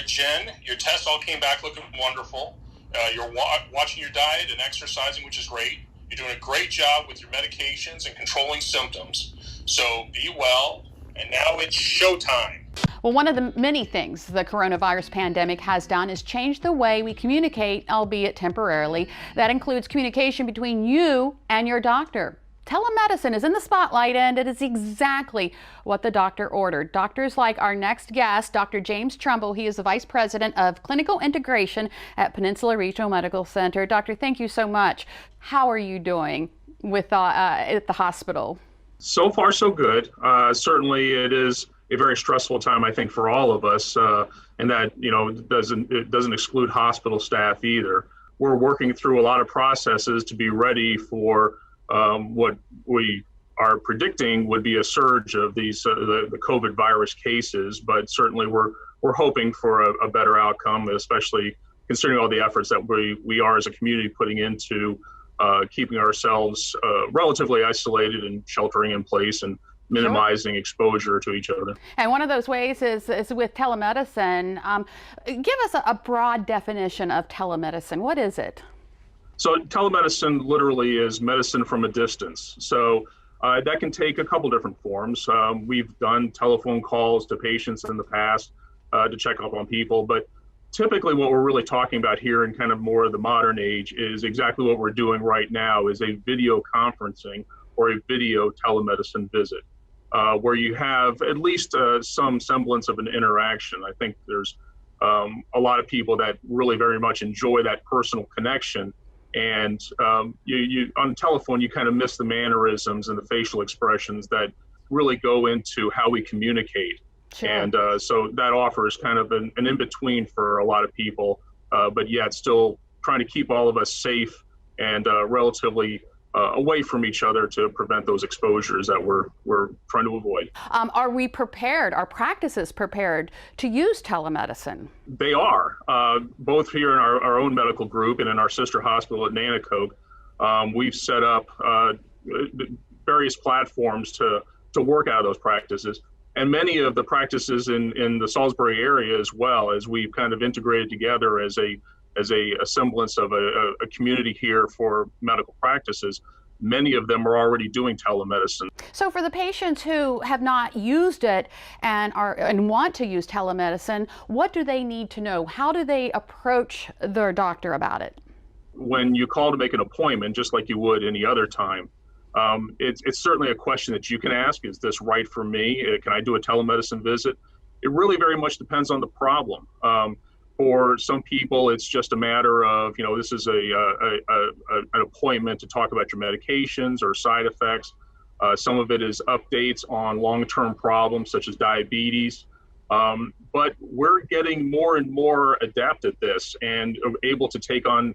Jen, your tests all came back looking wonderful. You're watching your diet and exercising, which is great. You're doing a great job with your medications and controlling symptoms. So be well, and now it's showtime. Well, one of the many things the coronavirus pandemic has done is change the way we communicate, albeit temporarily. That includes communication between you and your doctor. Telemedicine is in the spotlight, and it is exactly what the doctor ordered. Doctors like our next guest, Dr. James Trumbull. He is the Vice President of Clinical Integration at Peninsula Regional Medical Center. Doctor, thank you so much. How are you doing with at the hospital? So far, so good. Certainly, it is a very stressful time, I think, for all of us, and that it doesn't exclude hospital staff either. We're working through a lot of processes to be ready for what we are predicting would be a surge of these the COVID virus cases, but certainly we're hoping for a better outcome, especially considering all the efforts that we are as a community putting into keeping ourselves relatively isolated and sheltering in place and minimizing exposure to each other. And one of those ways is with telemedicine. Give us a broad definition of telemedicine. What is it? So telemedicine literally is medicine from a distance. So that can take a couple different forms. We've done telephone calls to patients in the past to check up on people, but typically what we're really talking about here in kind of more of the modern age is exactly what we're doing right now is a video conferencing or a video telemedicine visit where you have at least some semblance of an interaction. I think there's a lot of people that really very much enjoy that personal connection. And you on the telephone, you kind of miss the mannerisms and the facial expressions that really go into how we communicate. Sure. And so that offers kind of an in-between for a lot of people, but yet still trying to keep all of us safe and relatively away from each other to prevent those exposures that we're trying to avoid. Are we prepared, are practices prepared to use telemedicine? They are, both here in our own medical group and in our sister hospital at Nanticoke. We've set up various platforms to work out of those practices. And many of the practices in the Salisbury area as well, as we've kind of integrated together as a semblance of a community here for medical practices, many of them are already doing telemedicine. So for the patients who have not used it and want to use telemedicine, what do they need to know? How do they approach their doctor about it? When you call to make an appointment, just like you would any other time, it's certainly a question that you can ask. Is this right for me? Can I do a telemedicine visit? It really very much depends on the problem. For some people, it's just a matter of, this is an appointment to talk about your medications or side effects. Some of it is updates on long-term problems such as diabetes. But we're getting more and more adept at this and able to take on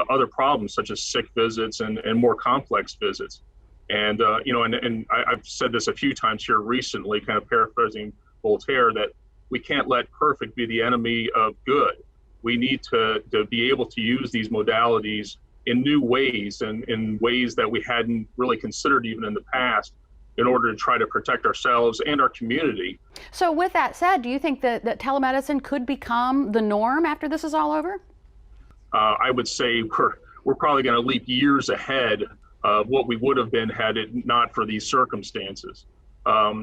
other problems such as sick visits and more complex visits. And, and I've said this a few times here recently, kind of paraphrasing Voltaire, that we can't let perfect be the enemy of good. We need to be able to use these modalities in new ways and in ways that we hadn't really considered even in the past in order to try to protect ourselves and our community. So with that said, do you think that telemedicine could become the norm after this is all over? I would say we're probably going to leap years ahead of what we would have been had it not for these circumstances.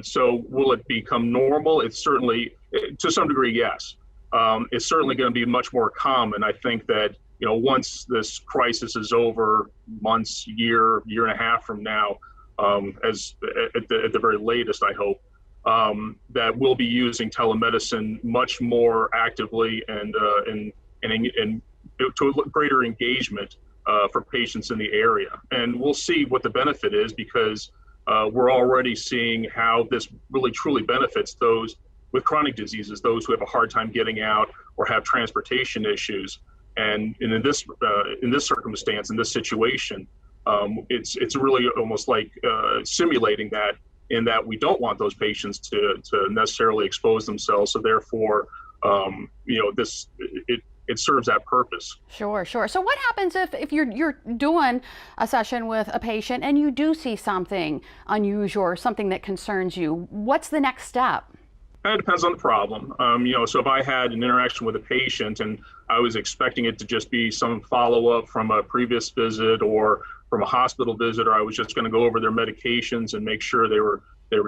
So will it become normal? It's certainly, to some degree, yes. It's certainly going to be much more common. I think that, once this crisis is over, months, year and a half from now, as at the very latest, I hope, that we'll be using telemedicine much more actively and to a greater engagement for patients in the area. And we'll see what the benefit is, because we're already seeing how this really truly benefits those with chronic diseases, those who have a hard time getting out or have transportation issues. And in this circumstance, in this situation, it's really almost like simulating that, in that we don't want those patients to necessarily expose themselves. So therefore, it serves that purpose. Sure. So what happens if you're doing a session with a patient and you do see something unusual or something that concerns you? What's the next step? It depends on the problem. So if I had an interaction with a patient and I was expecting it to just be some follow-up from a previous visit or from a hospital visit, or I was just going to go over their medications and make sure they were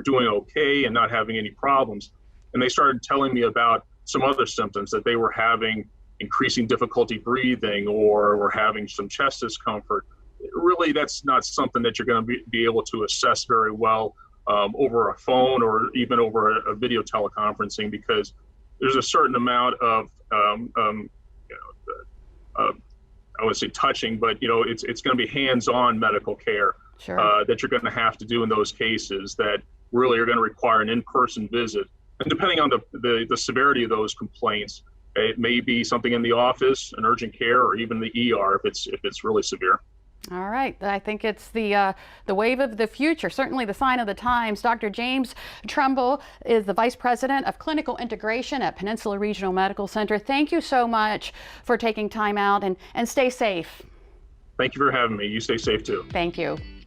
doing okay and not having any problems, and they started telling me about some other symptoms, that they were having increasing difficulty breathing or were having some chest discomfort, really that's not something that you're going to be able to assess very well over a phone or even over a video teleconferencing, because there's a certain amount of I would say touching, but it's going to be hands-on medical care. Sure. That you're going to have to do in those cases that really are going to require an in-person visit. And depending on the severity of those complaints, it may be something in the office, an urgent care, or even the ER if it's really severe. All right. I think it's the wave of the future, certainly the sign of the times. Dr. James Trumbull is the Vice President of Clinical Integration at Peninsula Regional Medical Center. Thank you so much for taking time out, and stay safe. Thank you for having me. You stay safe too. Thank you.